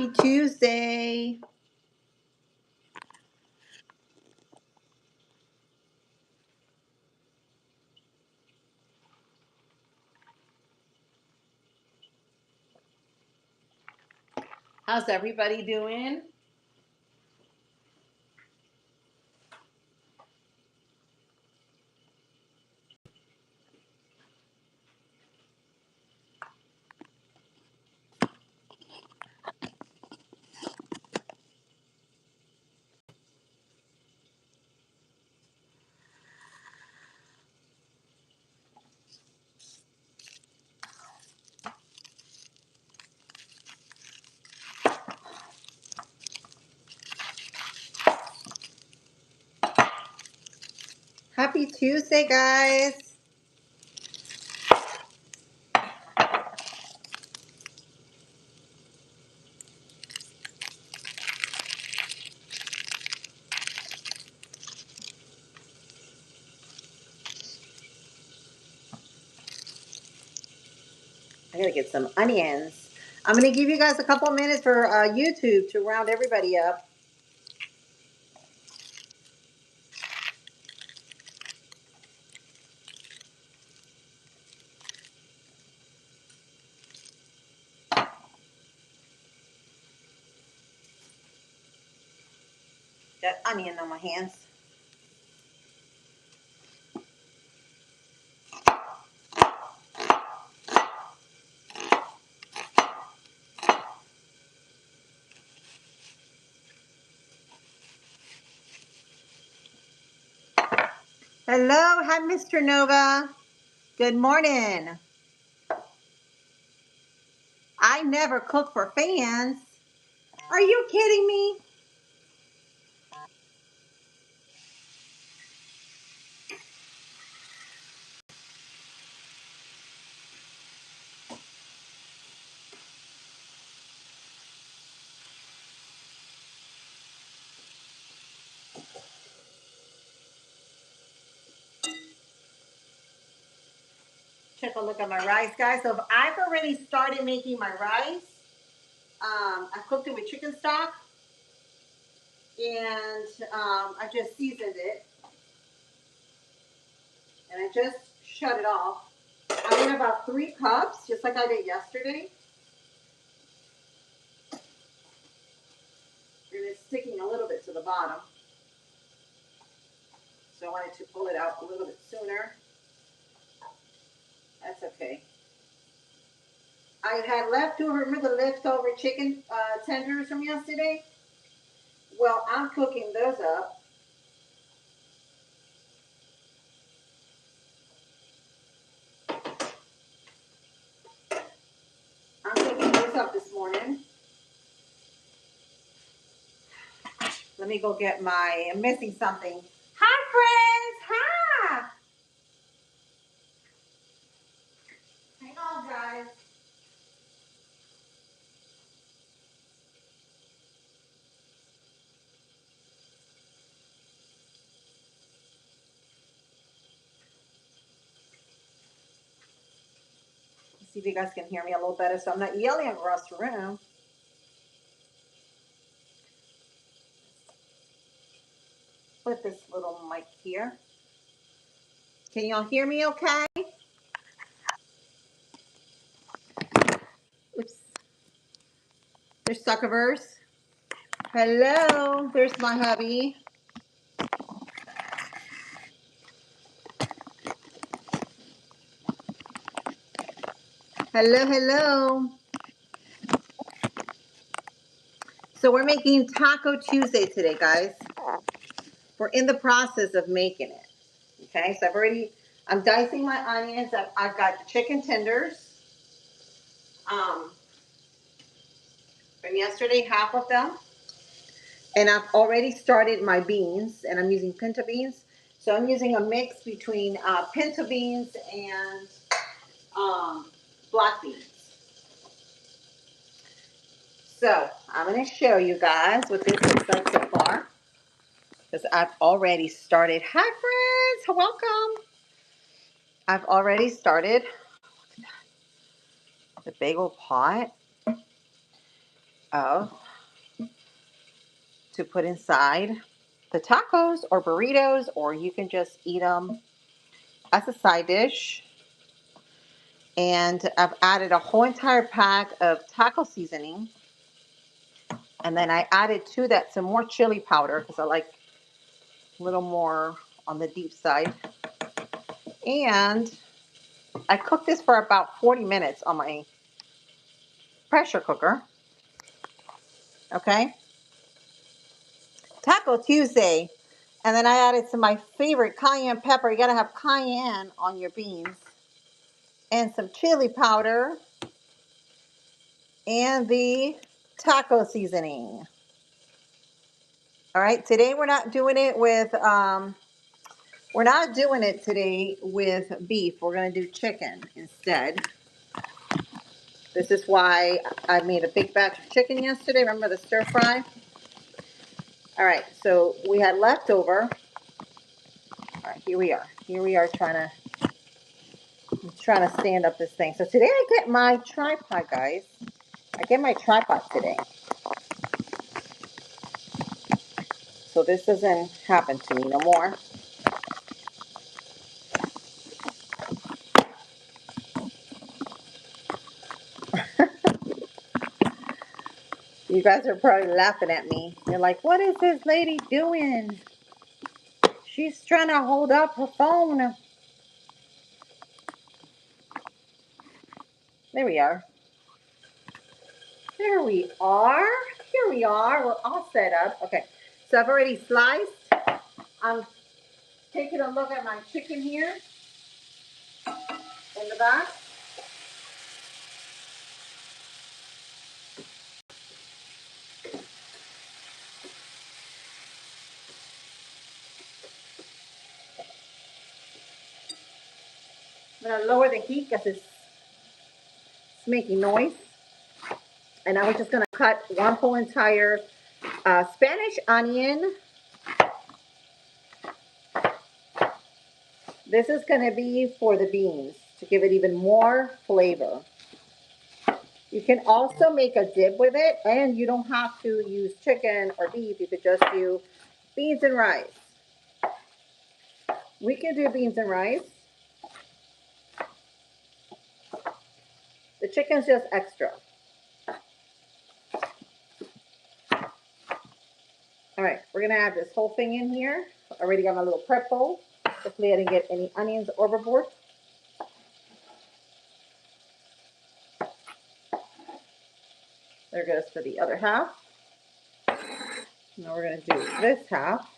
Happy Tuesday. How's everybody doing? Happy Tuesday, guys. I gotta get some onions. I'm gonna give you guys a couple minutes for YouTube to round everybody up. Got onion on my hands. Hello, hi, Mr. Nova. Good morning. I never cook for fans. Are you kidding me? Take a look at my rice, guys. So I've already started making my rice. I cooked it with chicken stock, and I just seasoned it, and I just shut it off. I went about 3 cups, just like I did yesterday, and it's sticking a little bit to the bottom, so I wanted to pull it out a little bit sooner. That's okay. I had leftover, remember the leftover chicken tenders from yesterday? Well, I'm cooking those up. I'm cooking those up this morning. Let me go get my, I'm missing something. Hi, friends. Hi. Hang on, guys. Let's see if you guys can hear me a little better so I'm not yelling across the room. Put this little mic here. Can y'all hear me okay? Oops. There's Suckerverse. Hello. There's my hubby. Hello, hello. So we're making Taco Tuesday today, guys. We're in the process of making it. Okay, so I'm dicing my onions. I've got the chicken tenders. From yesterday, half of them. And I've already started my beans, and I'm using pinto beans. So I'm using a mix between pinto beans and black beans. So I'm going to show you guys what this looks like so far, because I've already started. Hi, friends. Welcome. I've already started the bagel pot. of to put inside the tacos or burritos, or you can just eat them as a side dish. And I've added a whole entire pack of taco seasoning. And then I added to that some more chili powder because I like a little more on the deep side. And I cooked this for about 40 minutes on my pressure cooker. Okay. Taco Tuesday. And then I added some of my favorite cayenne pepper. You got to have cayenne on your beans. And some chili powder. And the taco seasoning. All right. Today we're not doing it with beef. We're going to do chicken instead. This is why I made a big batch of chicken yesterday. Remember the stir fry? All right, so we had leftover. All right, here we are. Here we are trying to stand up this thing. So today I get my tripod, guys. I get my tripod today. So this doesn't happen to me no more. You guys are probably laughing at me. You're like, what is this lady doing? She's trying to hold up her phone. There we are. There we are. Here we are. We're all set up. Okay. So I've already sliced. I'm taking a look at my chicken here in the back. I'm going to lower the heat because it's making noise. And I was just going to cut one whole entire Spanish onion. This is going to be for the beans to give it even more flavor. You can also make a dip with it, and you don't have to use chicken or beef. You could just do beans and rice. We can do beans and rice. The chicken's just extra. All right, we're gonna add this whole thing in here. I already got my little prep bowl. Hopefully I didn't get any onions overboard. There goes for the other half. Now we're gonna do this half.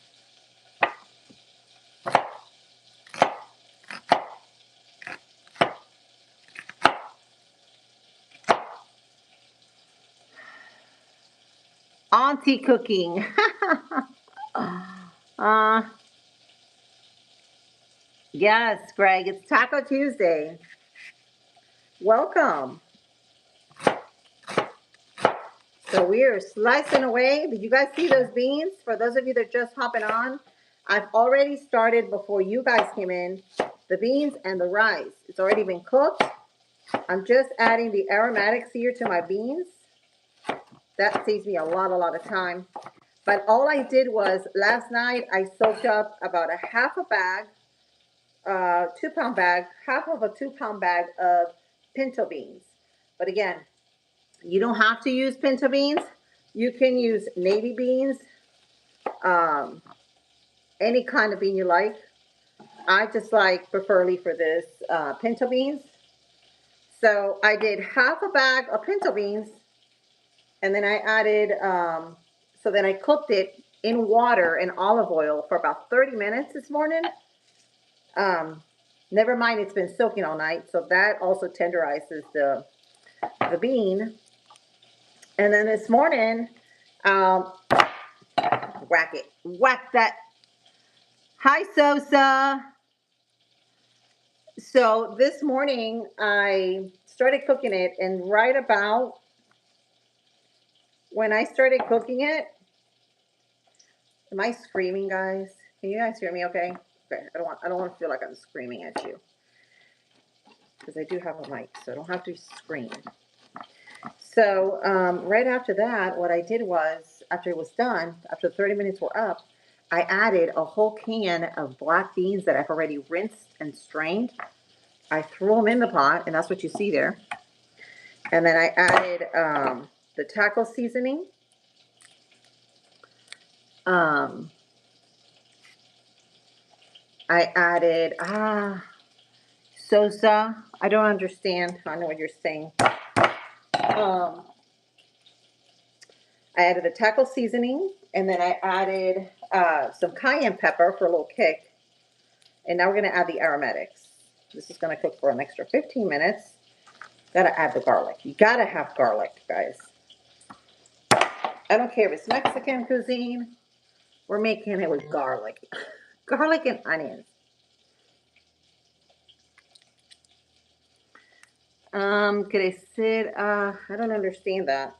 Auntie cooking. Yes, Greg, it's Taco Tuesday. Welcome. So we are slicing away. Did you guys see those beans? For those of you that are just hopping on, I've already started before you guys came in, the beans and the rice. It's already been cooked. I'm just adding the aromatics here to my beans. That saves me a lot of time. But all I did was last night I soaked up about a half a bag, 2-pound bag, half of a 2-pound bag of pinto beans. But again, you don't have to use pinto beans. You can use navy beans, any kind of bean you like. I just preferably for this pinto beans. So I did half a bag of pinto beans, and then I added, so then I cooked it in water and olive oil for about 30 minutes this morning. Never mind, it's been soaking all night, so that also tenderizes the bean. And then this morning, whack that. Hi, Sosa. So this morning I started cooking it, and right about when I started cooking it, am I screaming, guys? Can you guys hear me okay? Okay, I don't want to feel like I'm screaming at you, because I do have a mic, so I don't have to scream. So right after that, what I did was, after it was done, after 30 minutes were up, I added a whole can of black beans that I've already rinsed and strained. I threw them in the pot, and that's what you see there. And then I added the taco seasoning. I added, Sosa. I don't understand. I know what you're saying. I added the taco seasoning, and then I added some cayenne pepper for a little kick. And now we're going to add the aromatics. This is going to cook for an extra 15 minutes. Got to add the garlic. You got to have garlic, guys. I don't care if it's Mexican cuisine. We're making it with garlic. Garlic and onions. Crecer, I don't understand that.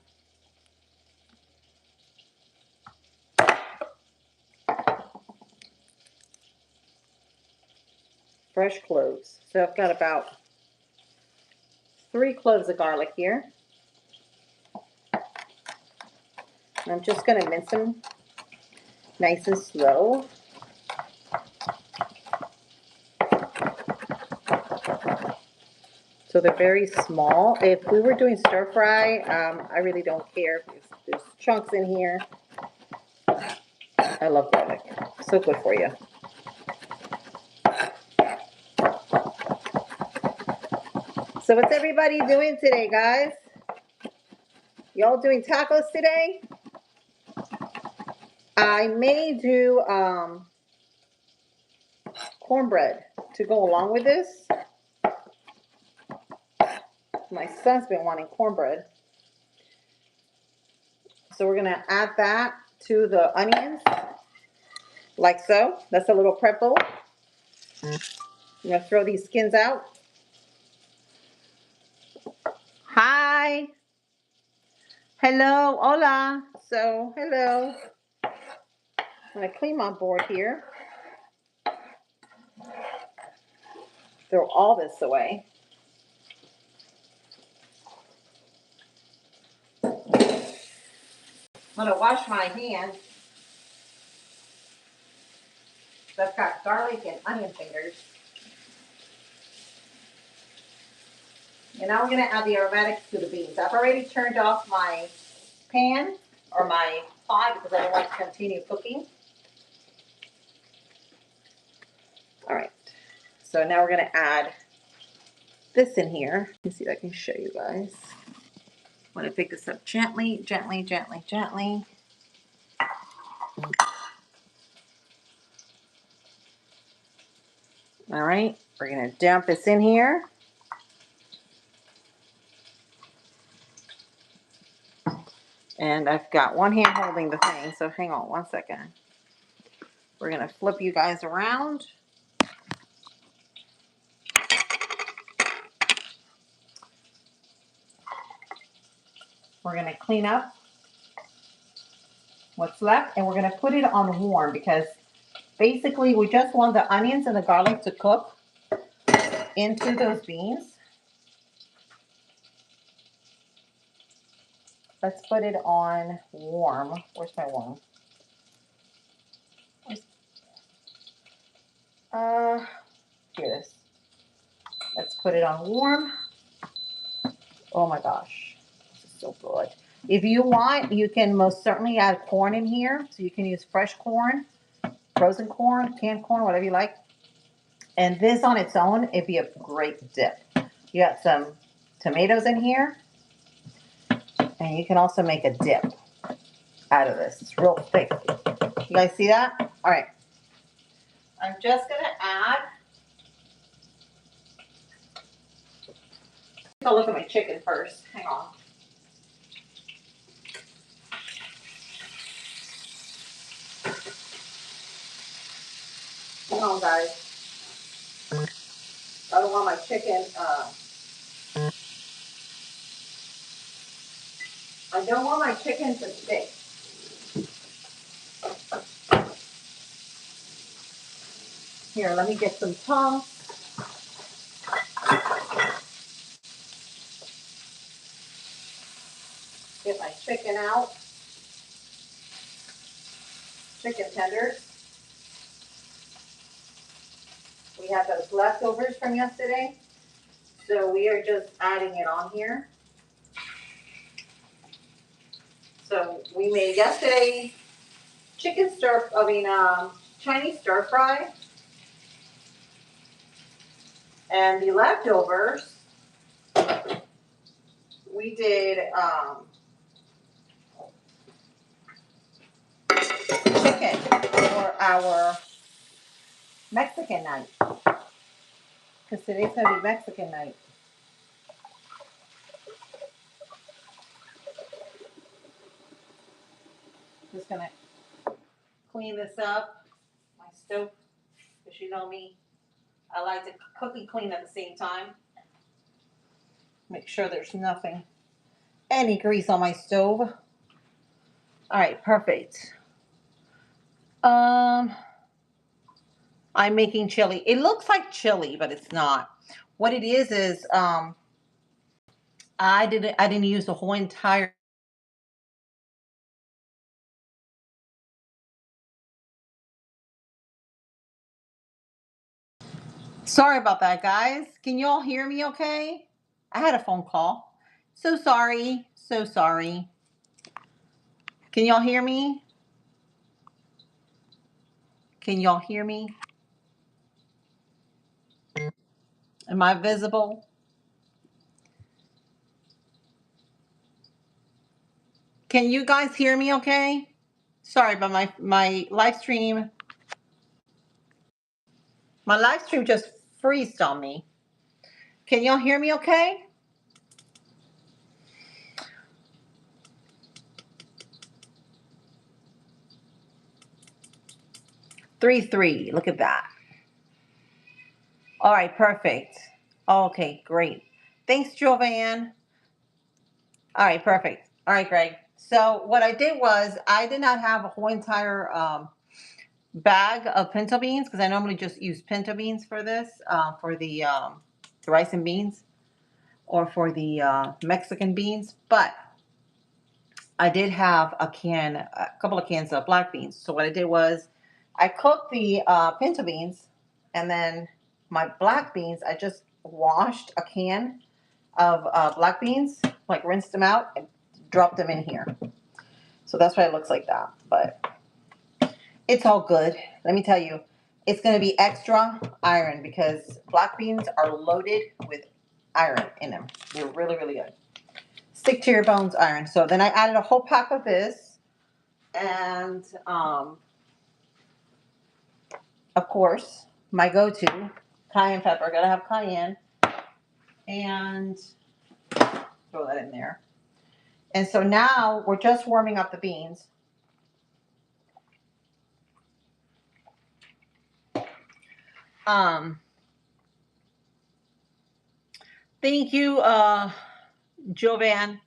Fresh cloves. So I've got about 3 cloves of garlic here. And I'm just going to mince them nice and slow. So they're very small. If we were doing stir fry, I really don't care if there's chunks in here. I love garlic. So good for you. So what's everybody doing today, guys? Y'all doing tacos today? I may do cornbread to go along with this. My son's been wanting cornbread. So we're going to add that to the onions, like so. That's a little prep bowl. I'm going to throw these skins out. Hi. Hello. Hola. So, hello. I'm going to clean my board here. Throw all this away. I'm going to wash my hands. I've got garlic and onion fingers. And now we're going to add the aromatics to the beans. I've already turned off my pan or my pot because I don't want to continue cooking. All right. So now we're going to add this in here. Let me see if I can show you guys. I'm going to pick this up gently, gently, gently, gently. All right. We're going to dump this in here. And I've got one hand holding the thing, so hang on one second. We're going to flip you guys around. We're going to clean up what's left, and we're going to put it on warm because basically we just want the onions and the garlic to cook into those beans. Let's put it on warm. Where's my warm? Here it is. Let's put it on warm. Oh my gosh, this is so good. If you want, you can most certainly add corn in here. So you can use fresh corn, frozen corn, canned corn, whatever you like. And this on its own, it'd be a great dip. You got some tomatoes in here. And you can also make a dip out of this. It's real thick. You guys see that? All right. I'm just going to add. I'll look at my chicken first. Hang on. Hang on, guys. I don't want my chicken. I don't want my chicken to stick. Here, let me get some tongs. Get my chicken out. Chicken tenders. We have those leftovers from yesterday. So we are just adding it on here. So we made yesterday Chinese stir fry. And the leftovers, we did chicken for our Mexican night. Because today's going to be Mexican night. Just going to clean this up. My stove, because you know me, I like to cook and clean at the same time. Make sure there's nothing, any grease on my stove. All right, perfect. I'm making chili. It looks like chili, but it's not. What it is I didn't use the whole entire. Sorry about that, guys. Can you all hear me okay? I had a phone call. So sorry. So sorry. Can y'all hear me? Can y'all hear me? Am I visible? Can you guys hear me okay? Sorry, but my live stream, just freezed on me. Can y'all hear me okay? Three. Look at that. All right, perfect. Okay, great. Thanks, Jovan. All right, perfect. All right, Greg. So what I did was I did not have a whole entire bag of pinto beans because I normally just use pinto beans for this, for the rice and beans, or for the Mexican beans. But I did have a couple of cans of black beans. So what I did was I cooked the pinto beans, and then my black beans, I just washed a can of black beans, like rinsed them out and dropped them in here. So that's why it looks like that. But it's all good. Let me tell you, it's going to be extra iron because black beans are loaded with iron in them. They're really, really good. Stick to your bones iron. So then I added a whole pack of this. And, of course, my go-to, cayenne pepper. Got to have cayenne. And throw that in there. And so now we're just warming up the beans. Thank you, Jovan.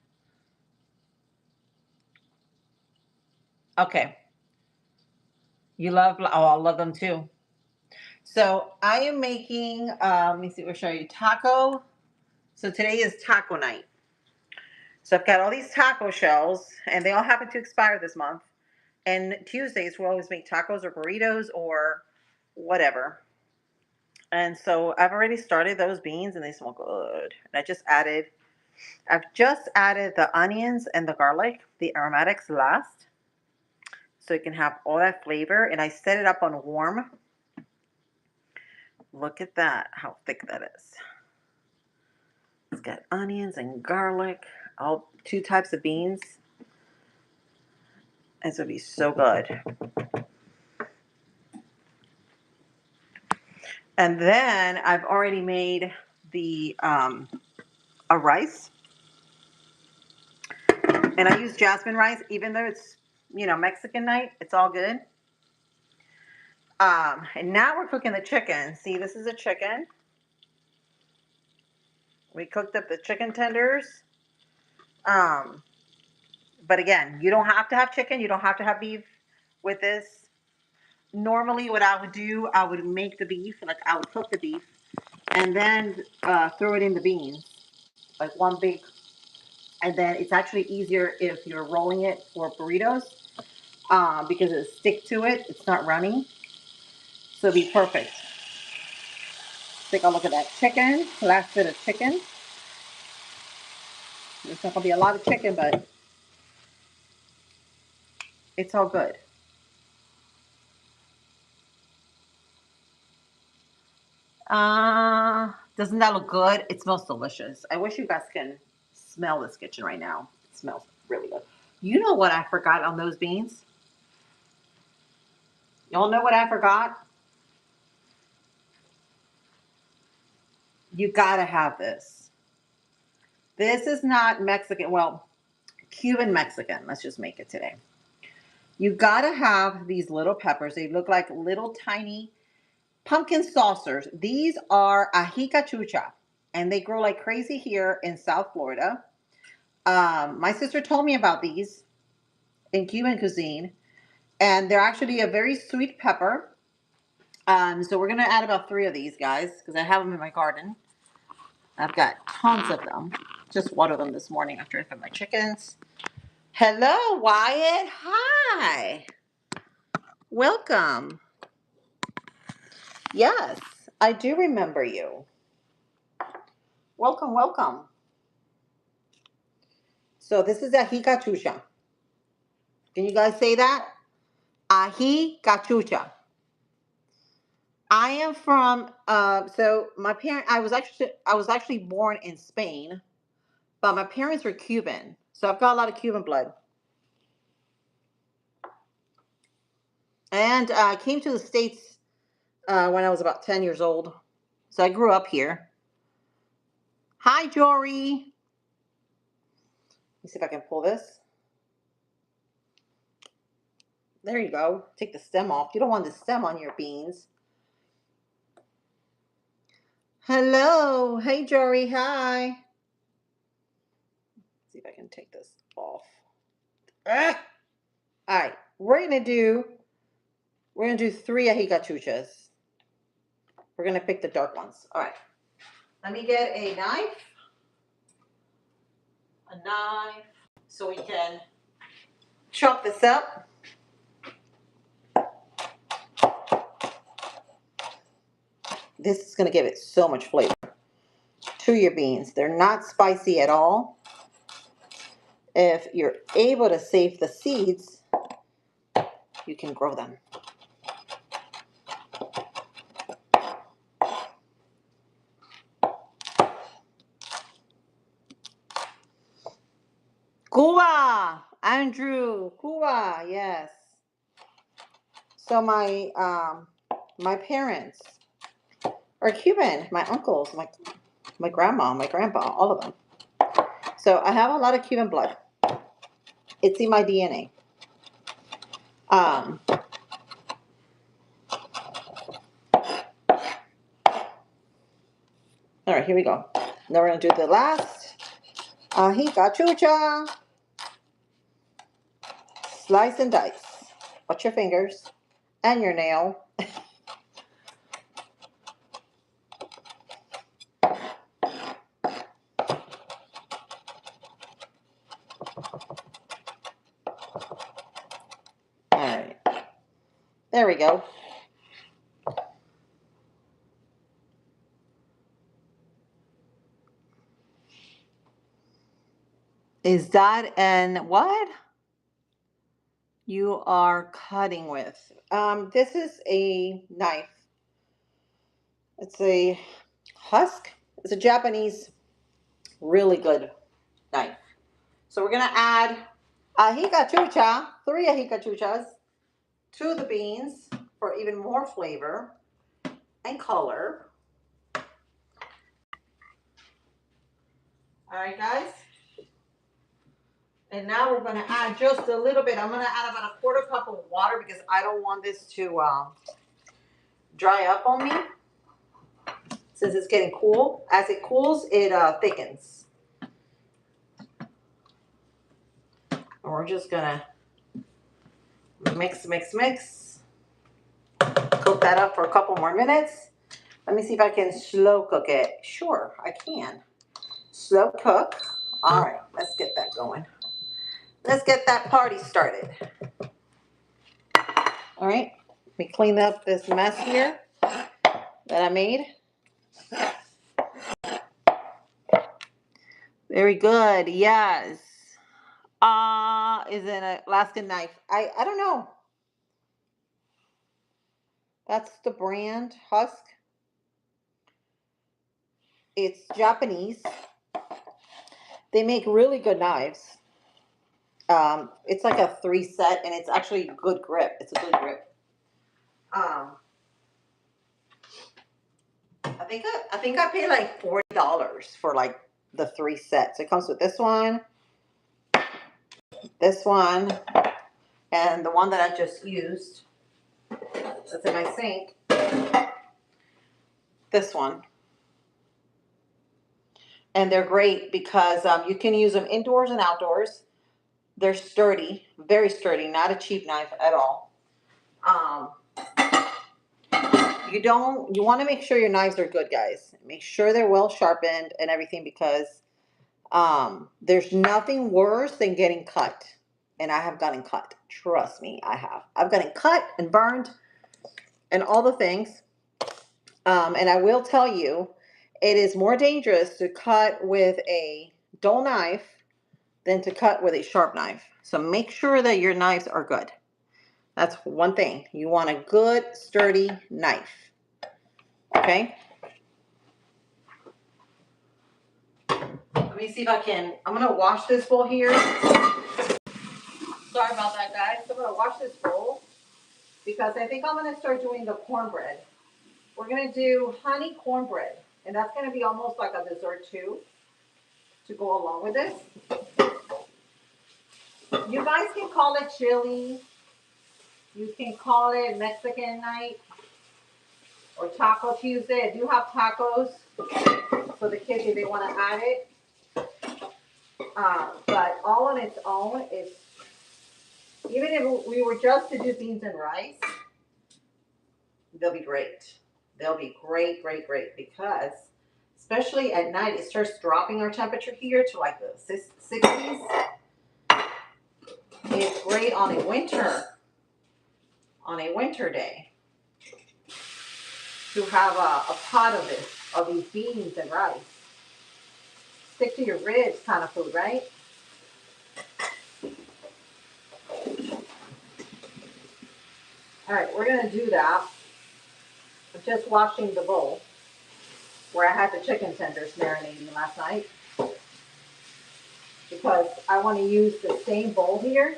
Okay. You love, oh, I love them too. So I am making, let me see, we'll show you taco. So today is taco night. So I've got all these taco shells, and they all happen to expire this month. And Tuesdays we always make tacos or burritos or whatever. And so I've already started those beans, and they smell good. And I've just added the onions and the garlic, the aromatics last, so you can have all that flavor. And I set it up on warm. Look at that, how thick that is. It's got onions and garlic, all two types of beans. It's gonna be so good. And then I've already made the a rice, and I use jasmine rice, even though it's Mexican night. It's all good. And now we're cooking the chicken. See, this is a chicken. We cooked up the chicken tenders. But again, you don't have to have chicken. You don't have to have beef with this. Normally, what I would do, I would make the beef, like I would cook the beef, and then throw it in the beans, like one big And then it's actually easier if you're rolling it for burritos because it stick to it. It's not running. So it'll be perfect. Take a look at that chicken. Last bit of chicken. There's not going to be a lot of chicken, but it's all good. Doesn't that look good? It smells delicious. I wish you guys can smell this kitchen right now. It smells really good. You know what I forgot on those beans? Y'all know what I forgot? You gotta have this. This is not Mexican. Well, Cuban Mexican. Let's just make it today. You gotta have these little peppers. They look like little tiny pumpkin saucers. These are ají cachucha, and they grow like crazy here in South Florida. My sister told me about these in Cuban cuisine, and they're actually a very sweet pepper. So we're gonna add about 3 of these guys because I have them in my garden. I've got tons of them. Just watered them this morning after I fed my chickens. Hello, Wyatt. Hi. Welcome. Yes, I do remember you. Welcome, welcome. So this is ají cachucha. Can you guys say that? Ají cachucha. I am from so my parent I was actually born in Spain, but my parents were Cuban. So I've got a lot of Cuban blood. And I came to the States when I was about 10 years old. So I grew up here. Hi, Jory. Let me see if I can pull this. There you go. Take the stem off. You don't want the stem on your beans. Hello. Hey, Jory. Hi. Let's see if I can take this off. Ah! All right. We're gonna do 3 ají cachuchas. We're gonna pick the dark ones. All right. Let me get a knife. So we can chop this up. This is gonna give it so much flavor to your beans. They're not spicy at all. If you're able to save the seeds, you can grow them. Cuba, Andrew, Cuba, yes. So my parents are Cuban. My uncles, my grandma, my grandpa, all of them. So I have a lot of Cuban blood. It's in my DNA. All right, here we go. Now we're gonna do the last ají cachucha. Slice and dice. Watch your fingers and your nail. All right, there we go. Is that an what you are cutting with? This is a knife. It's a husk. It's a Japanese, really good knife. So we're gonna add ají cachucha, 3 ají cachuchas, to the beans for even more flavor and color. All right, guys. And now we're gonna add just a little bit. I'm gonna add about a 1/4 cup of water because I don't want this to dry up on me. Since it's getting cool, as it cools, it thickens. And we're just gonna mix. Cook that up for a couple more minutes. Let me see if I can slow cook it. Sure, I can. Slow cook. All right, let's get that going. Let's get that party started. All right, let me clean up this mess here that I made. Very good. Yes. Is an Alaskan knife. I don't know. That's the brand Husk. It's Japanese. They make really good knives. It's like a 3 set, and it's actually good grip. It's a good grip. I think I paid like $40 for like the 3 sets. It comes with this one, and the one that I just used. That's in my sink. This one. And they're great because you can use them indoors and outdoors. They're sturdy, very sturdy, not a cheap knife at all. You want to make sure your knives are good, guys. Make sure they're well sharpened and everything, because there's nothing worse than getting cut. And I have gotten cut. Trust me, I have. I've gotten cut and burned and all the things. And I will tell you, it is more dangerous to cut with a dull knife than to cut with a sharp knife. So make sure that your knives are good. That's one thing. You want a good, sturdy knife. Okay? Let me see if I can. I'm going to wash this bowl here. Sorry about that, guys. I'm going to wash this bowl because I think I'm going to start doing the cornbread. We're going to do honey cornbread, and that's going to be almost like a dessert too, to go along with this. You guys can call it chili. You can call it Mexican night or Taco Tuesday. I do have tacos for the kids if they want to add it. But all on its own is, even if we were just to do beans and rice, they'll be great. They'll be great, great, great, because especially at night, it starts dropping our temperature here to like the 60s. It's great on a winter day to have a pot of these beans and rice. Stick to your ribs kind of food, right? All right, we're gonna do that. I'm just washing the bowl where I had the chicken tenders marinating last night, because I want to use the same bowl here.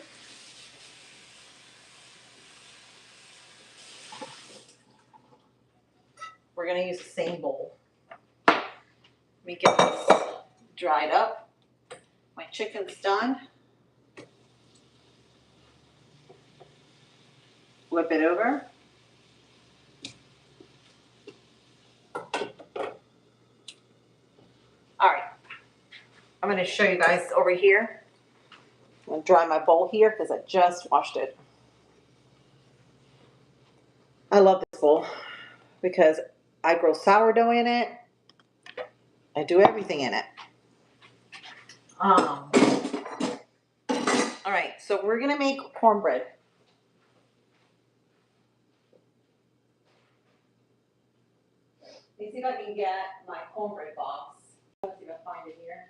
We're gonna use the same bowl. Let me get this dried up. My chicken's done. Flip it over. All right, I'm going to show you guys over here. I'm going to dry my bowl here because I just washed it. I love this bowl because I grow sourdough in it. I do everything in it. All right, so we're going to make cornbread. Let me see if I can get my cornbread box. Let's see if I can find it here.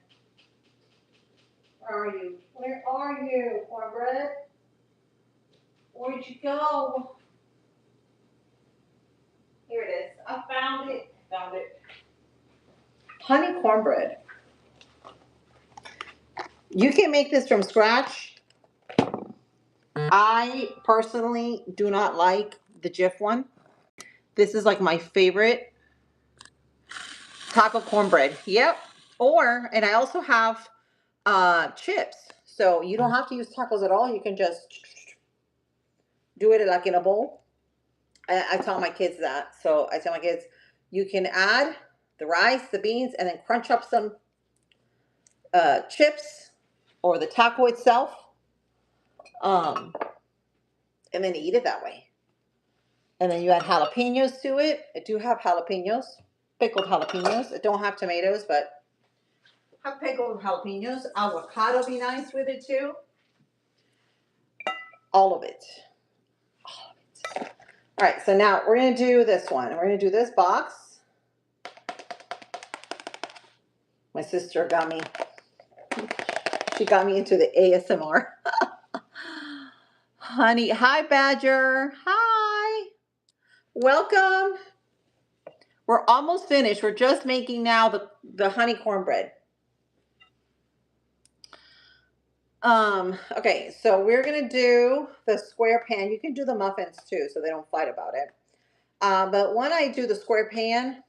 Where are you? Where are you, cornbread? Where'd you go? Here it is. I found it. Found it. Honey cornbread. You can make this from scratch. I personally do not like the Jif one. This is like my favorite taco cornbread. Yep. And I also have chips. So you don't have to use tacos at all. You can just do it like in a bowl. I tell my kids that. So I tell my kids, you can add the rice, the beans, and then crunch up some chips or the taco itself. And then eat it that way. And then you add jalapenos to it. I do have jalapenos, pickled jalapenos. I don't have tomatoes, but have pickled jalapenos. Avocado be nice with it too. All of it. All of it. All right, so now we're going to do this one. We're going to do this box. My sister got me. She got me into the ASMR. Honey, hi Badger. Hi. Welcome. We're almost finished. We're just making now the honey cornbread. Okay, so we're gonna do the square pan. You can do the muffins too, so they don't fight about it. But when I do the square pan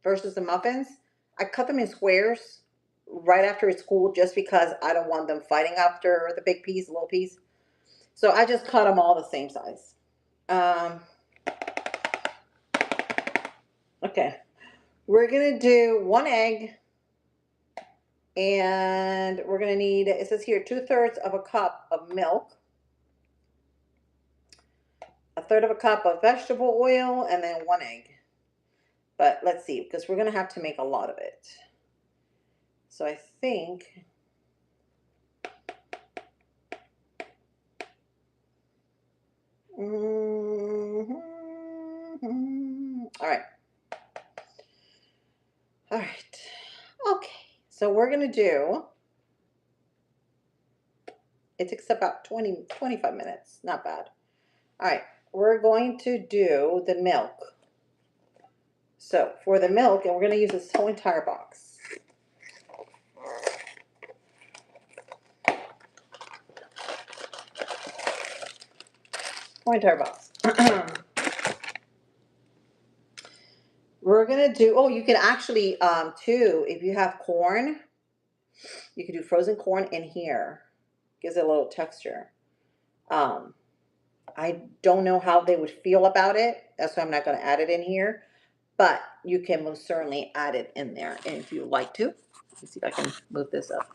versus the muffins, I cut them in squares right after it's cooled, just because I don't want them fighting after the big piece, little piece. So I just cut them all the same size. Okay, we're gonna do 1 egg, and we're gonna need, it says here, 2/3 of a cup of milk, 1/3 of a cup of vegetable oil, and then 1 egg. But let's see, because we're gonna have to make a lot of it. So I think all right. All right. Okay. So we're going to do, it takes about 25 minutes. Not bad. All right. We're going to do the milk. So for the milk, and we're going to use this whole entire box. Whole entire box. We're going to do, oh, you can actually, too, if you have corn, you can do frozen corn in here. Gives it a little texture. I don't know how they would feel about it. That's why I'm not going to add it in here. But you can most certainly add it in there. And if you like to, let me see if I can move this up.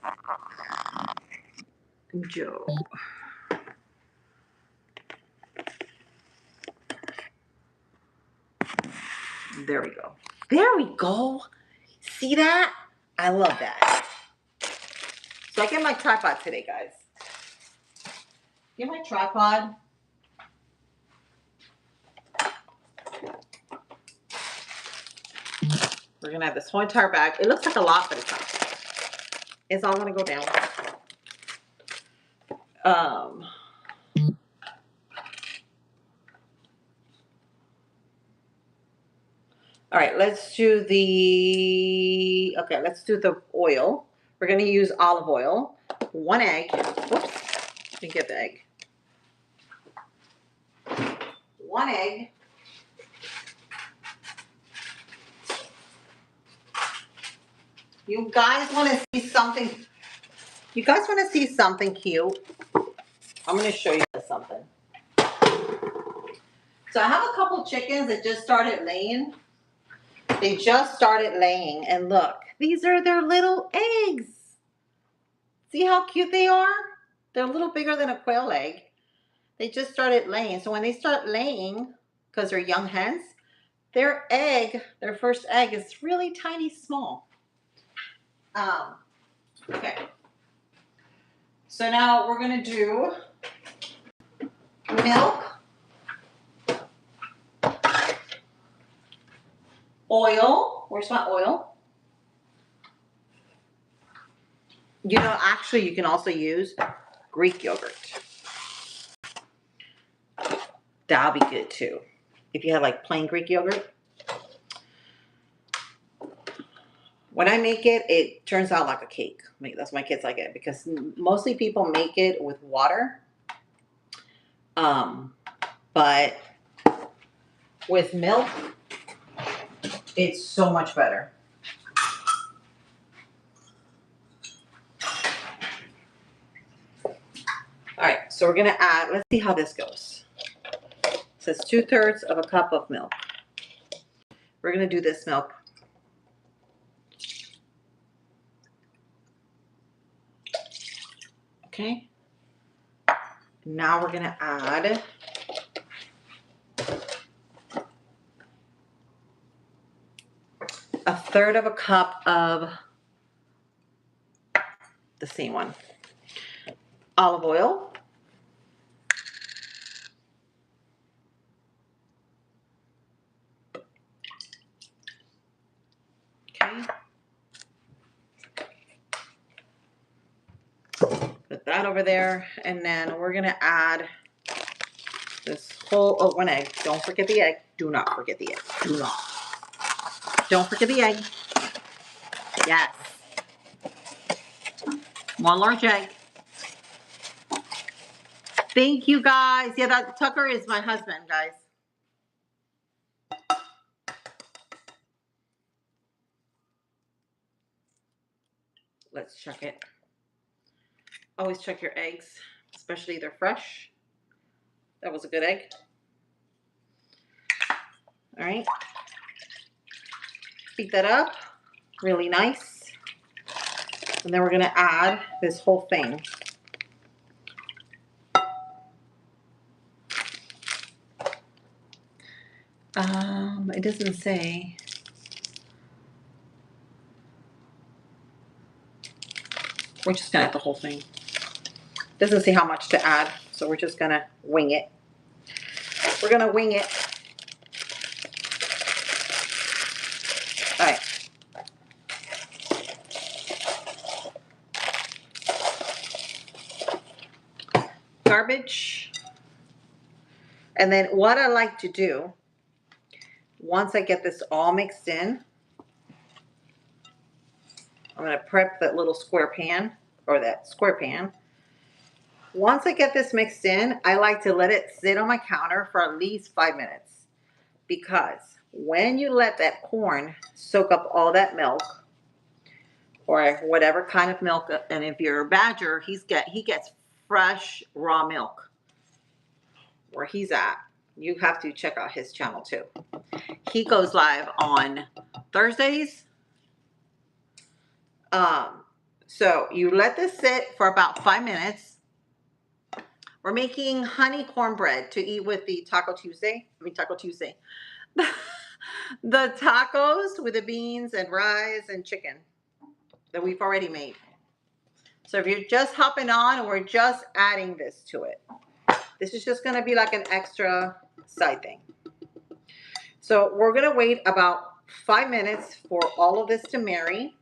Joe. There we go. There we go. See that? I love that. So I get my tripod today, guys. Get my tripod. We're going to have this whole entire bag. It looks like a lot, but it's not. It's all going to go down. All right, let's do the oil. We're going to use olive oil, 1 egg. Whoops, let me get the egg. 1 egg. You guys want to see something? You guys want to see something cute? I'm going to show you something. So I have a couple chickens that just started laying. They just started laying, and look, these are their little eggs. See how cute they are? They're a little bigger than a quail egg. They just started laying. So when they start laying, because they're young hens, their first egg is really tiny small. Okay. So now we're going to do milk, oil. Where's my oil? You know, actually, you can also use Greek yogurt. That'll be good too. If you have like plain Greek yogurt. When I make it, it turns out like a cake. That's why my kids like it, because mostly people make it with water. But with milk, it's so much better. All right, so we're gonna add, let's see how this goes. It says 2/3 of a cup of milk. We're gonna do this milk. Okay. Now we're gonna add a 1/3 of a cup of the same one. Olive oil. Okay. Put that over there, and then we're gonna add this whole, oh, one egg. Don't forget the egg. Do not forget the egg. Do not. Don't forget the egg. Yes. One large egg. Thank you, guys. Yeah, that Tucker is my husband, guys. Let's check it. Always check your eggs, especially they're fresh. That was a good egg. All right. Beat that up really nice. And then we're going to add this whole thing. It doesn't say. We're just going to add the whole thing. It doesn't say how much to add, so we're just going to wing it. We're going to wing it. All right. Garbage. And then what I like to do, once I get this all mixed in, I'm going to prep that little square pan, or that square pan. Once I get this mixed in, I like to let it sit on my counter for at least 5 minutes. Because when you let that corn soak up all that milk, or whatever kind of milk, and if you're a badger, he gets fresh raw milk where he's at. You have to check out his channel too. He goes live on Thursdays. So you let this sit for about 5 minutes. We're making honey cornbread to eat with the Taco Tuesday. The tacos with the beans and rice and chicken that we've already made. So if you're just hopping on, we're just adding this to it. This is just going to be like an extra side thing. So we're going to wait about 5 minutes for all of this to marry,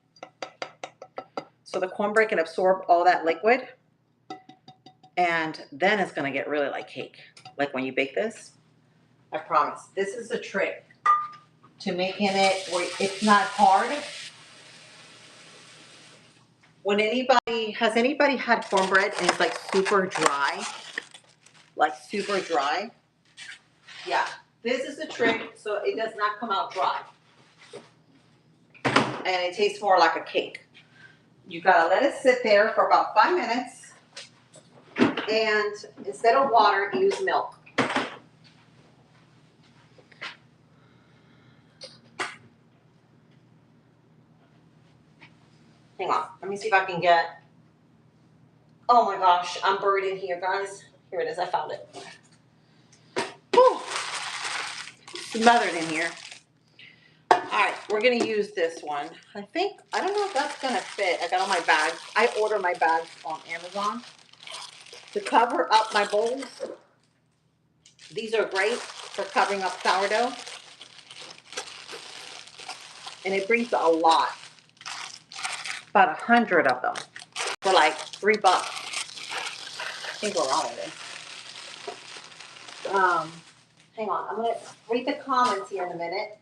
so the cornbread can absorb all that liquid. And then it's going to get really like cake. Like when you bake this, I promise. This is the trick to making it where it's not hard. When has anybody had cornbread and it's like super dry? Like super dry? Yeah. This is the trick so it does not come out dry. And it tastes more like a cake. You gotta let it sit there for about 5 minutes. And instead of water, use milk. Hang on, let me see if I can get, oh my gosh, I'm buried in here, guys. Here it is, I found it. Whew. Smothered in here. All right, we're gonna use this one. I don't know if that's gonna fit. I got all my bags. I order my bags on Amazon to cover up my bowls. These are great for covering up sourdough. And it brings a lot. About 100 of them for like $3. Can't go wrong with it. Hang on, I'm gonna read the comments here in a minute.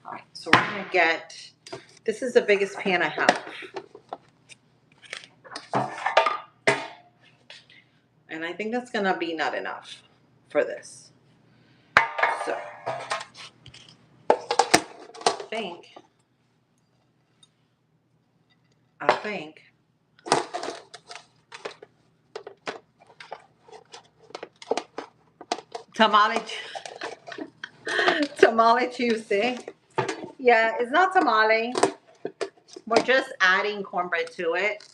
All right, so we're gonna get, this is the biggest pan I have. And I think that's gonna be not enough for this. So, I think Tamale Tuesday. Yeah, it's not tamale. We're just adding cornbread to it.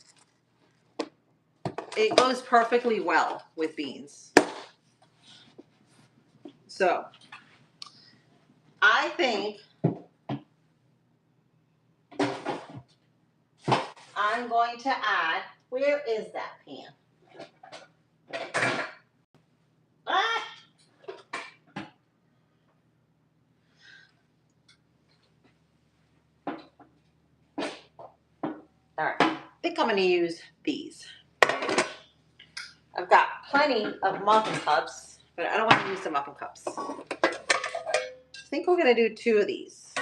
It goes perfectly well with beans. So, I I'm going to add, where is that pan? Ah! All right, I think I'm gonna use these. I've got plenty of muffin cups, but I don't want to use the muffin cups. I think we're gonna do 2 of these.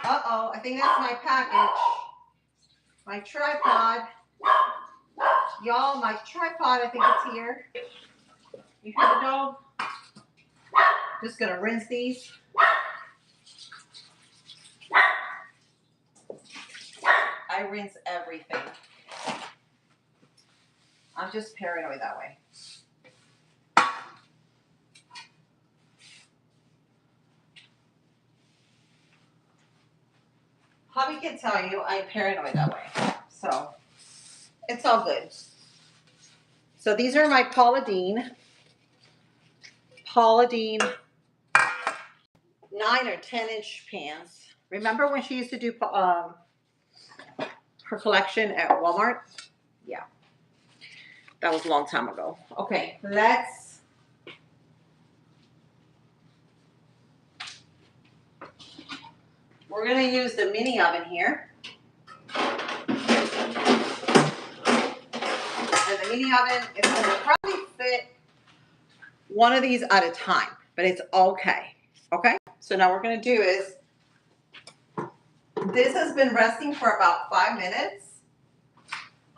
Uh-oh, I think that's my package. My tripod. Y'all, my tripod, I think it's here. You hear the dog? Just gonna rinse these. I rinse everything. I'm just paranoid that way. Hubby can tell you I'm paranoid that way. So, it's all good. So these are my Paula Deen 9 or 10-inch pans. Remember when she used to do her collection at Walmart? Yeah. That was a long time ago. Okay, we're gonna use the mini oven here. And the mini oven is gonna probably fit one of these at a time, but it's okay. Okay? So now what we're gonna do is, this has been resting for about 5 minutes.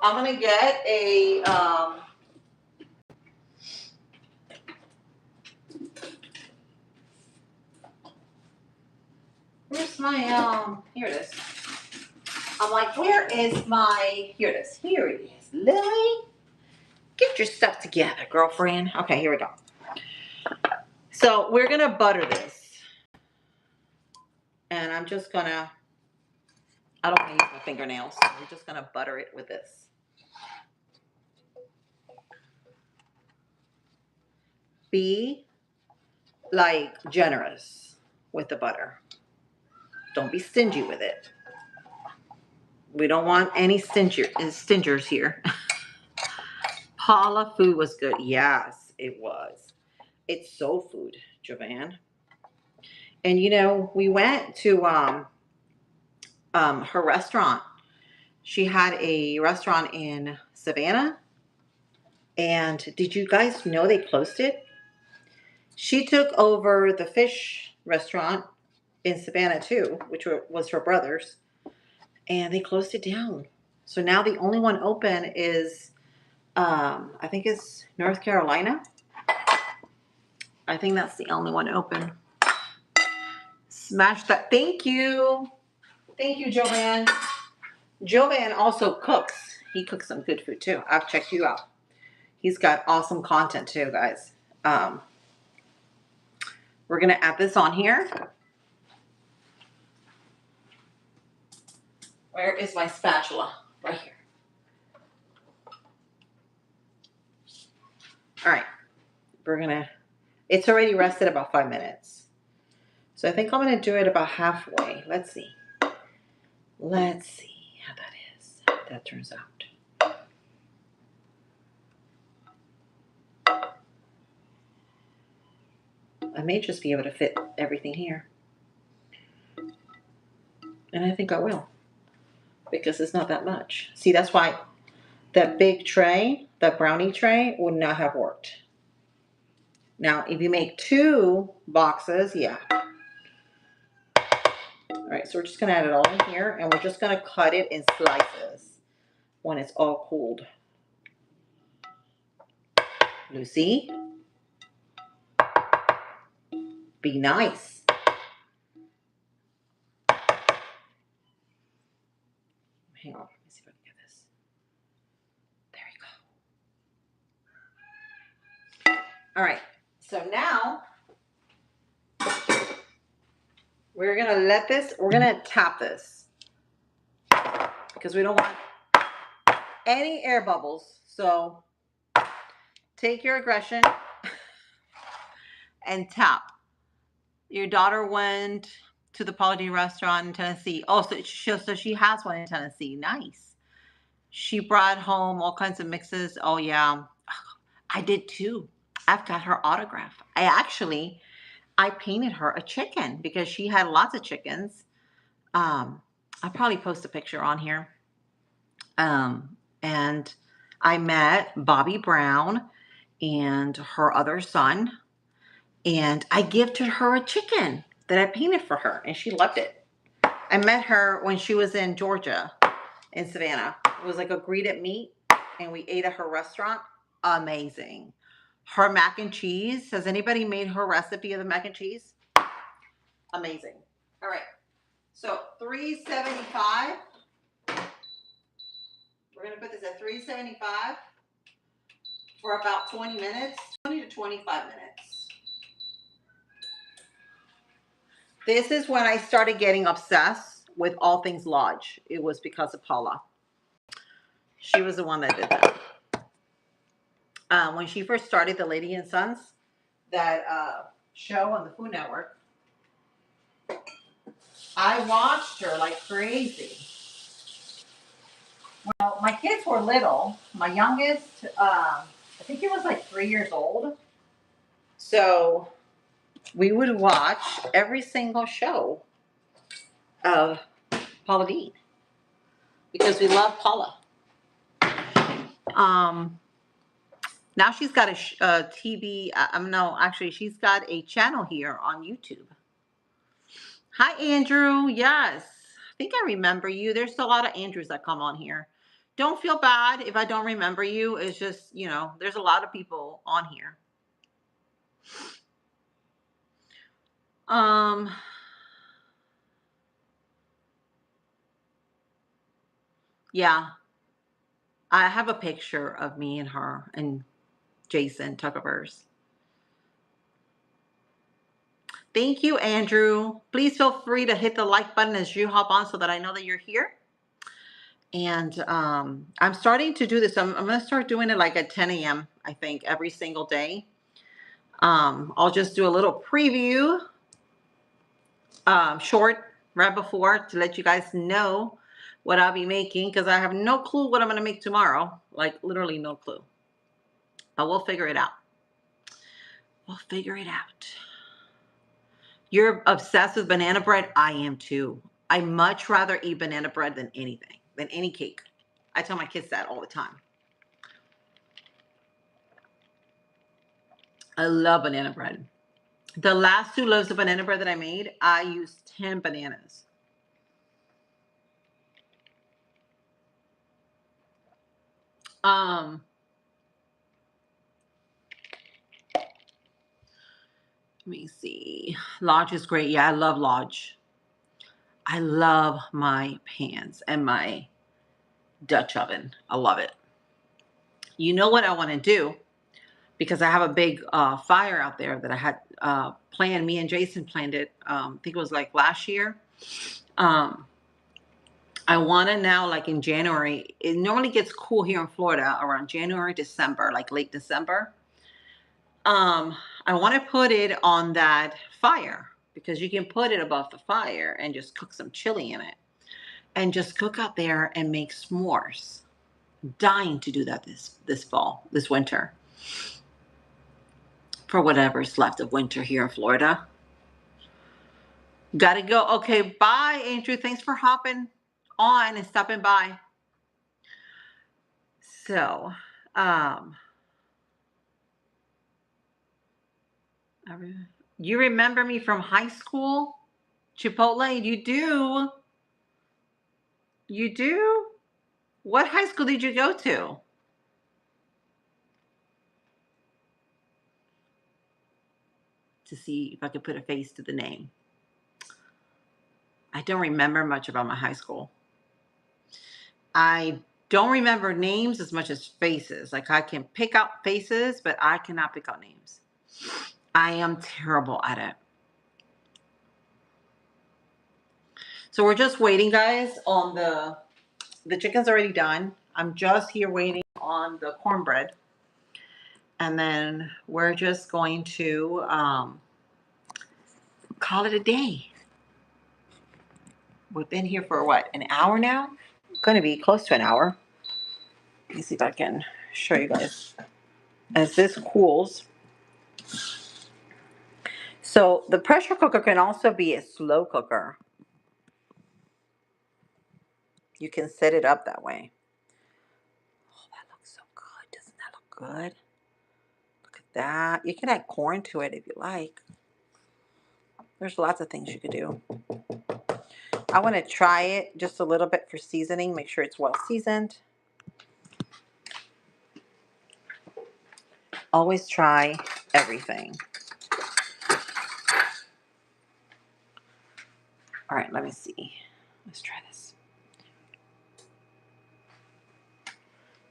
I'm gonna get a where's my here it is. I'm like, where is my, here it is. Here it is. Lily, get your stuff together, girlfriend. Okay, here we go. So we're gonna butter this. And I'm just gonna, I don't wanna use my fingernails, so we're just gonna butter it with this. Be like generous with the butter. Don't be stingy with it. We don't want any stingers here. Paula food was good. Yes, it was. It's soul food, Joanne. And you know, we went to her restaurant. She had a restaurant in Savannah. And did you guys know they closed it? She took over the fish restaurant in Savannah too, which was her brother's. And they closed it down. So now the only one open is, I think it's North Carolina. I think that's the only one open. Smash that. Thank you. Thank you, Joanne. Joanne also cooks. He cooks some good food too. I've checked you out. He's got awesome content too, guys. We're going to add this on here. Where is my spatula? Right here. All right. We're going to, it's already rested about 5 minutes. So I think I'm going to do it about halfway. Let's see. Let's see how that is. How that turns out. I may just be able to fit everything here. And I think I will. Because it's not that much. See, that's why that big tray, that brownie tray, would not have worked. Now, if you make 2 boxes, yeah. All right, so we're just going to add it all in here, and we're just going to cut it in slices when it's all cooled. Lucy, be nice. Hang on, let me see if I can get this. There we go. All right, so now we're going to let this, we're going to tap this because we don't want any air bubbles. So take your aggression and tap. Your daughter went to the Paula Deen restaurant in Tennessee. Oh, so she has one in Tennessee. Nice. She brought home all kinds of mixes. Oh yeah, I did too. I've got her autograph. I painted her a chicken because she had lots of chickens. I'll probably post a picture on here. And I met Bobby Brown and her other son, and I gifted her a chicken that I painted for her, and she loved it. I met her when she was in Georgia, in Savannah. It was like a greeted meet, and we ate at her restaurant. Amazing. Her mac and cheese. Has anybody made her recipe of the mac and cheese? Amazing. All right. So $3.75. We're going to put this at $3.75 for about 20 minutes, 20 to 25 minutes. This is when I started getting obsessed with all things Lodge. It was because of Paula. She was the one that did that. When she first started the Lady and Sons, that show on the Food Network, I watched her like crazy. Well, my kids were little. My youngest, I think he was like 3 years old. So we would watch every single show of Paula Deen because we love Paula. Now she's got a TV. No, actually, she's got a channel here on YouTube. Hi, Andrew. Yes, I think I remember you. There's a lot of Andrews that come on here. Don't feel bad if I don't remember you. It's just, there's a lot of people on here. Yeah, I have a picture of me and her and Jason Tuckerverse. Thank you, Andrew. Please feel free to hit the like button as you hop on so that I know that you're here. And I'm starting to do this. I'm going to start doing it like at 10 a.m., I think, every single day. I'll just do a little preview short right before to let you guys know what I'll be making because I have no clue what I'm going to make tomorrow. Like literally no clue. But we'll figure it out. We'll figure it out. You're obsessed with banana bread? I am too. I much rather eat banana bread than anything, than any cake. I tell my kids that all the time. I love banana bread. The last 2 loaves of banana bread that I made, I used 10 bananas. Let me see. Lodge is great. Yeah, I love Lodge. I love my pans and my Dutch oven. I love it. You know what I want to do? Because I have a big fire out there that I had planned. Me and Jason planned it. I think it was like last year. I want to now, like in January, it normally gets cool here in Florida around January, December, like late December. I want to put it on that fire because you can put it above the fire and just cook some chili in it and just cook out there and make s'mores. I'm dying to do that this fall, this winter, for whatever's left of winter here in Florida. Gotta go. Okay, bye, Andrew. Thanks for hopping on and stopping by. So, you remember me from high school? Chipotle? You do? You do? What high school did you go to? To see if I could put a face to the name. I don't remember much about my high school. I don't remember names as much as faces. Like I can pick out faces, but I cannot pick out names. I am terrible at it. So we're just waiting, guys, on the chicken's already done. I'm just here waiting on the cornbread. And then we're just going to call it a day. We've been here for what, an hour now? Going to be close to an hour. Let me see if I can show you guys as this cools. So the pressure cooker can also be a slow cooker. You can set it up that way. Oh, that looks so good. Doesn't that look good? Look at that. You can add corn to it if you like. There's lots of things you could do. I want to try it just a little bit for seasoning. Make sure it's well seasoned. Always try everything. All right, let me see. Let's try this.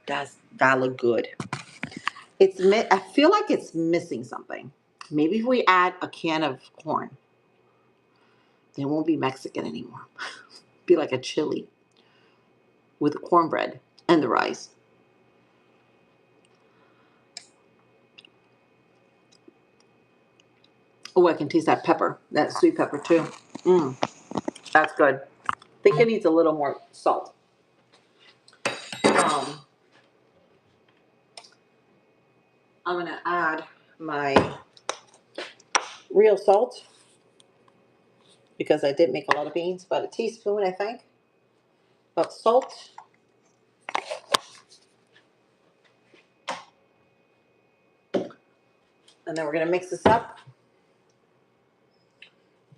Does that look good? I feel like it's missing something. Maybe if we add a can of corn, then it won't be Mexican anymore. Be like a chili with the cornbread and the rice. Oh, I can taste that pepper, that sweet pepper too. That's good. I think it needs a little more salt. I'm gonna add my real salt because I did make a lot of beans, about a teaspoon, I think, of salt. And then we're gonna mix this up.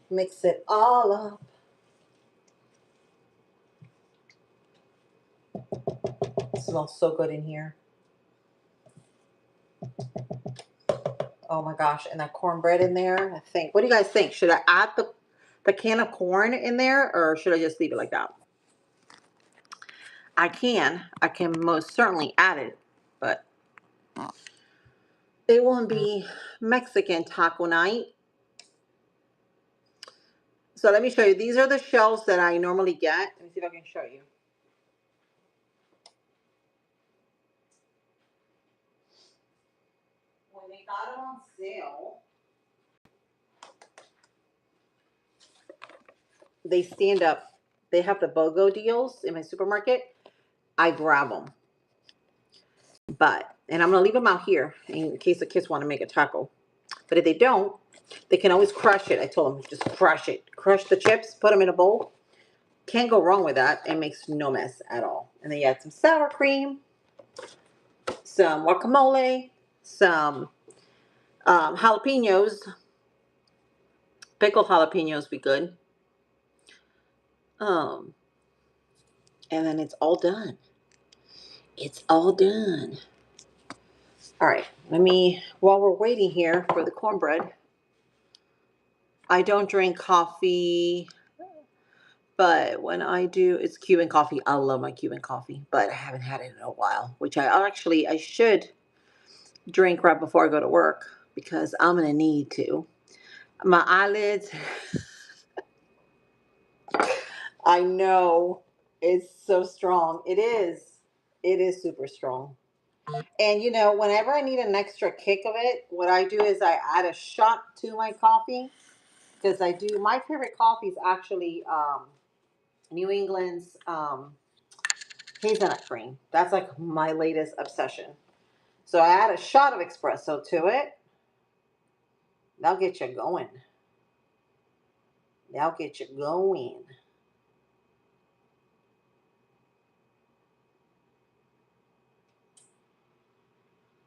Mix it all up. It smells so good in here. Oh my gosh, and that cornbread in there, I think. What do you guys think? Should I add the can of corn in there or should I just leave it like that? I can most certainly add it, but it won't be Mexican taco night. So let me show you. These are the shells that I normally get. Let me see if I can show you. When they got it on sale, they stand up. They have the BOGO deals in my supermarket. I grab them. And I'm going to leave them out here in case the kids want to make a taco. But if they don't, they can always crush it. I told them, just crush it. Crush the chips, put them in a bowl. Can't go wrong with that. It makes no mess at all. And then you add some sour cream, some guacamole, some jalapenos. Pickled jalapenos be good. And then it's all done. It's all done. All right, while we're waiting here for the cornbread, I don't drink coffee, but when I do, it's Cuban coffee. I love my Cuban coffee, but I haven't had it in a while, which I should drink right before I go to work because I'm going to need to. My eyelids, I know it's so strong. It is. It is super strong. And whenever I need an extra kick of it, what I do is I add a shot to my coffee because my favorite coffee is actually New England's hazelnut cream. That's like my latest obsession. So I add a shot of espresso to it. That'll get you going. That'll get you going.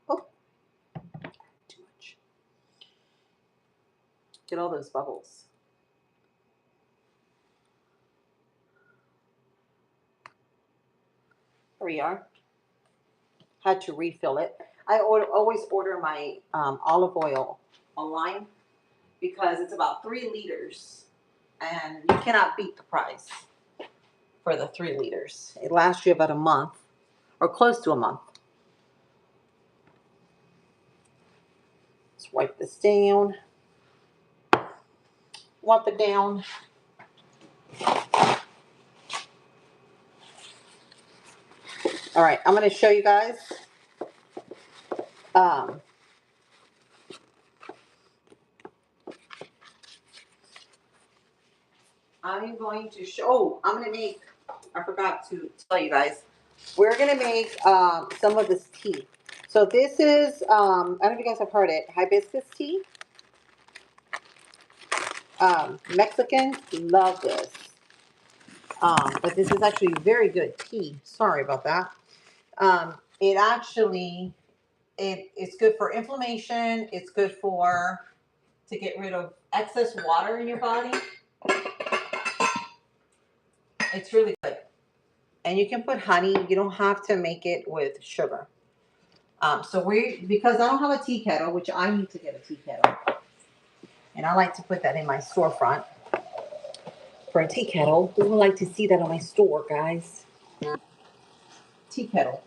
Oh, too much. Get all those bubbles. Here we are. Had to refill it. I always order my olive oil online because it's about 3 liters and you cannot beat the price for the 3 liters. It lasts you about a month or close to a month. Let's wipe this down. Wipe it down. All right, I'm going to show you guys. I I'm going to show, oh, I'm going to make, I forgot to tell you guys, we're going to make some of this tea. So this is, I don't know if you guys have heard it, hibiscus tea. Mexicans love this. But this is actually very good tea. Sorry about that. It actually, it's good for inflammation. It's good for, to get rid of excess water in your body. It's really good. And you can put honey. You don't have to make it with sugar. Because I don't have a tea kettle, which I need to get a tea kettle. And I like to put that in my storefront for a tea kettle. Who would like to see that on my store, guys? Tea kettle.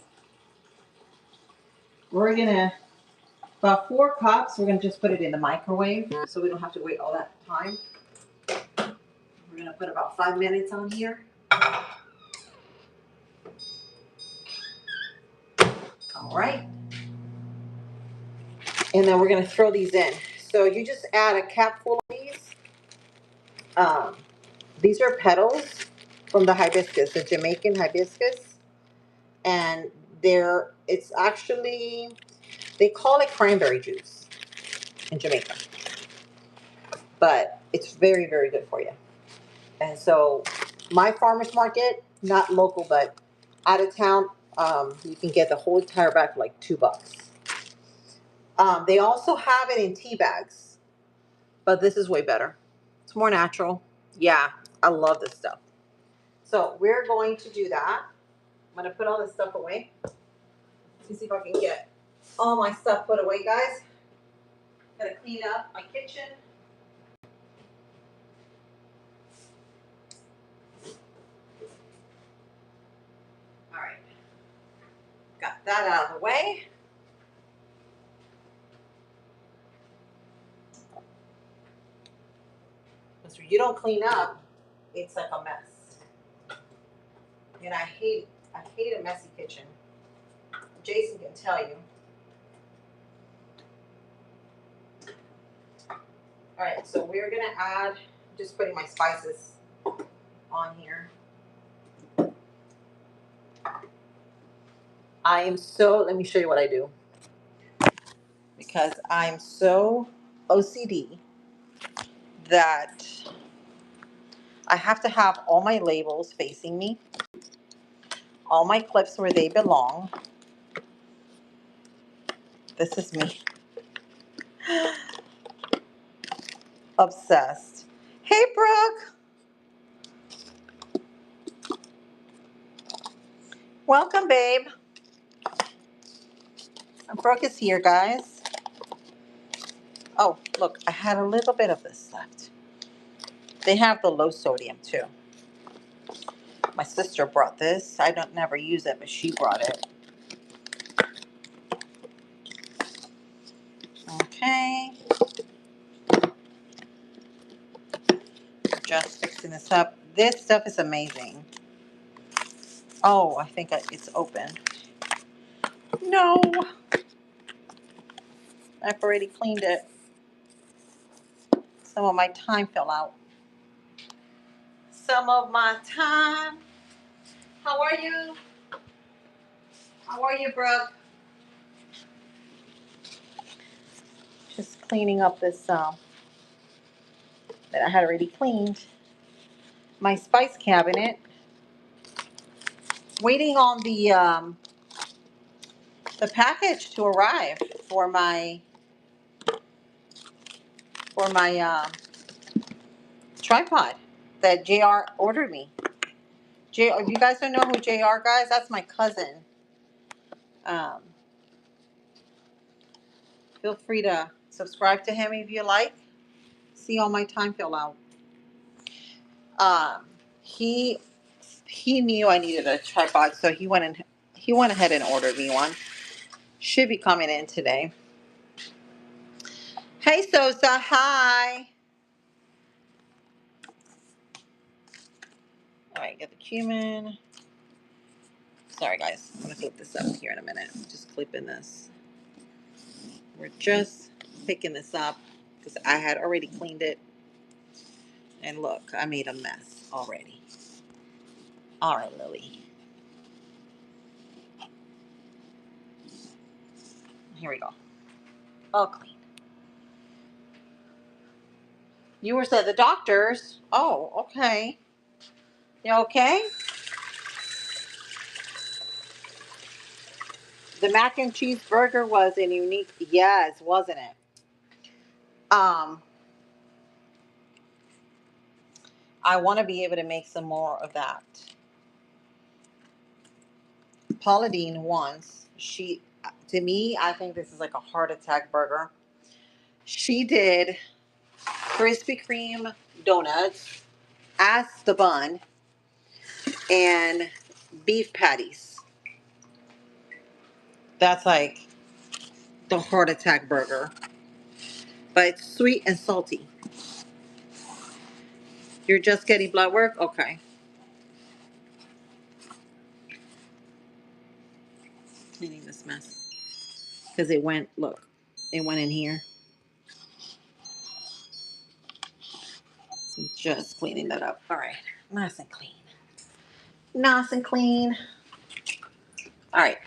We're going to, about 4 cups, we're going to just put it in the microwave so we don't have to wait all that time. We're going to put about 5 minutes on here. All right. And then we're going to throw these in. So you just add a capful of these. These are petals from the hibiscus, the Jamaican hibiscus. And it's actually, they call it cranberry juice in Jamaica. But it's very, very good for you. And so my farmer's market, not local, but out of town, you can get the whole entire bag for like $2. They also have it in tea bags, but this is way better. It's more natural. Yeah, I love this stuff. So we're going to do that. I'm going to put all this stuff away. Let me see if I can get all my stuff put away, guys. I'm going to clean up my kitchen. All right. Got that out of the way. Because when you don't clean up, it's like a mess. And I hate a messy kitchen. Jason can tell you. All right, so we're gonna add, just putting my spices on here. Let me show you what I do. Because I'm so OCD that I have to have all my labels facing me, all my clips where they belong. This is me. Obsessed. Hey, Brooke. Welcome, babe. Brooke is here, guys. Oh, look, I had a little bit of this left. They have the low sodium, too. My sister brought this. I don't never use it, but she brought it. Okay. Just fixing this up. This stuff is amazing. Oh, I think it's open. No. I've already cleaned it. Some of my time fell out. Some of my time. How are you? How are you, Brooke? Just cleaning up this that I had already cleaned. My spice cabinet. Waiting on the package to arrive for my tripod that JR ordered me. If you guys don't know who JR, guys, that's my cousin. Feel free to subscribe to him if you like. See all my time fill out. He knew I needed a tripod, so he went ahead and ordered me one. Should be coming in today. Hey, Sosa. Hi. All right, get the cumin. Sorry, guys. I'm going to flip this up here in a minute. Just clipping this. We're just picking this up because I had already cleaned it. And look, I made a mess already. All right, Lily. Here we go. All clean. You were at the doctor's. Oh, okay. You okay? The mac and cheese burger was a unique, yes, wasn't it? Um, I want to be able to make some more of that. Paula Deen once, to me, I think this is like a heart attack burger. She did Krispy Kreme donuts as the bun and beef patties. That's like the heart attack burger, but it's sweet and salty. You're just getting blood work? Okay. Cleaning this mess. Because it went, look, it went in here. So just cleaning that up. All right. Nice and clean. Nice and clean. All right.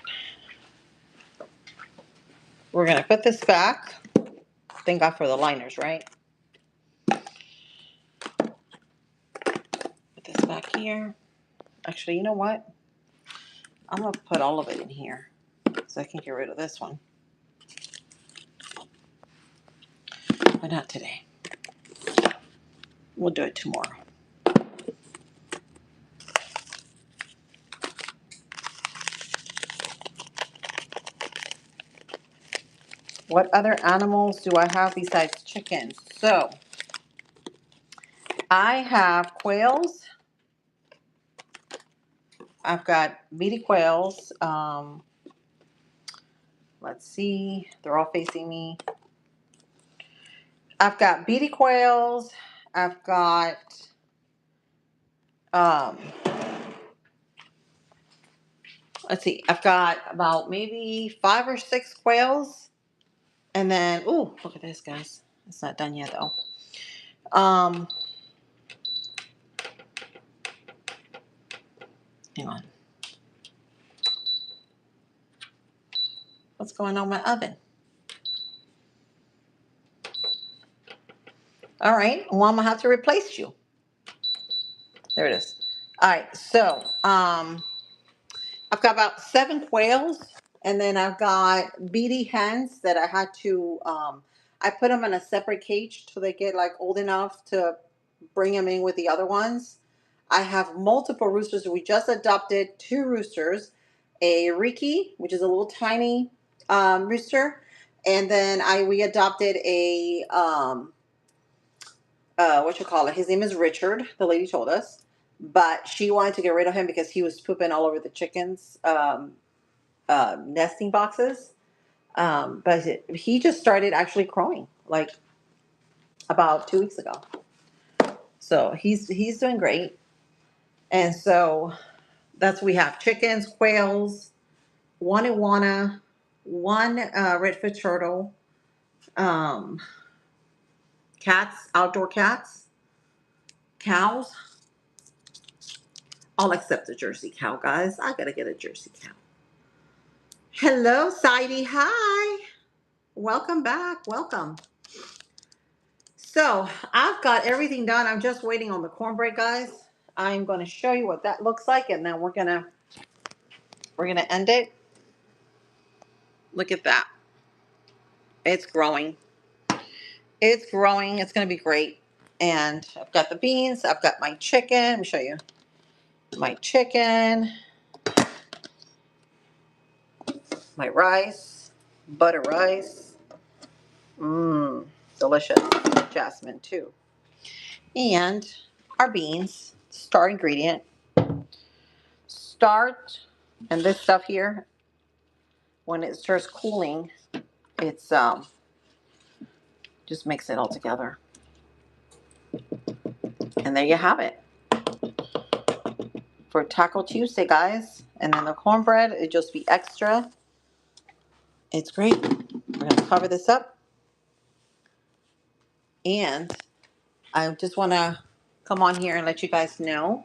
We're going to put this back. Thank God for the liners, right? Put this back here. Actually, you know what? I'm going to put all of it in here so I can get rid of this one. But not today. We'll do it tomorrow. What other animals do I have besides chickens? So, I have quails. I've got meaty quails. Let's see. They're all facing me. I've got beady quails. I've got um, let's see. I've got about maybe 5 or 6 quails, and then ooh, look at this, guys. It's not done yet though. Hang on. What's going on in my oven? All right. Well, I'm gonna have to replace you. There it is. All right. So I've got about 7 quails, and then I've got beady hens that I had to, I put them in a separate cage till they get like old enough to bring them in with the other ones. I have multiple roosters. We just adopted 2 roosters, a Riki, which is a little tiny rooster, and then we adopted a what you call it? His name is Richard. The lady told us, but she wanted to get rid of him because he was pooping all over the chickens' nesting boxes. But he just started actually crowing like about 2 weeks ago. So he's doing great. And so that's we have chickens, quails, one iguana, one redfoot turtle, um, cats, outdoor cats, cows, all except the Jersey cow, guys. I gotta get a Jersey cow. Hello, Saidi. Hi. Welcome back. Welcome. So I've got everything done. I'm just waiting on the cornbread, guys. I'm going to show you what that looks like, and then we're gonna end it. Look at that. It's growing. It's growing. It's going to be great. And I've got the beans. I've got my chicken. Let me show you my chicken, my rice, butter rice. Mmm, delicious. Jasmine too. And our beans. Star ingredient. Start. And this stuff here, when it starts cooling, it's just mix it all together. And there you have it. For Taco Tuesday, guys. And then the cornbread, it'd just be extra. It's great. We're going to cover this up. And I just want to come on here and let you guys know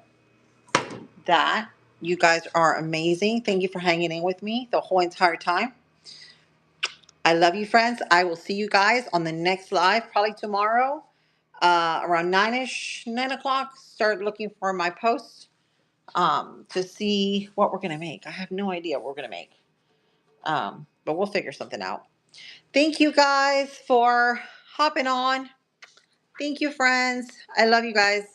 that you guys are amazing. Thank you for hanging in with me the whole entire time. I love you, friends. I will see you guys on the next live, probably tomorrow, around 9-ish, 9 o'clock. Start looking for my posts to see what we're going to make. I have no idea what we're going to make, but we'll figure something out. Thank you guys for hopping on. Thank you, friends. I love you guys.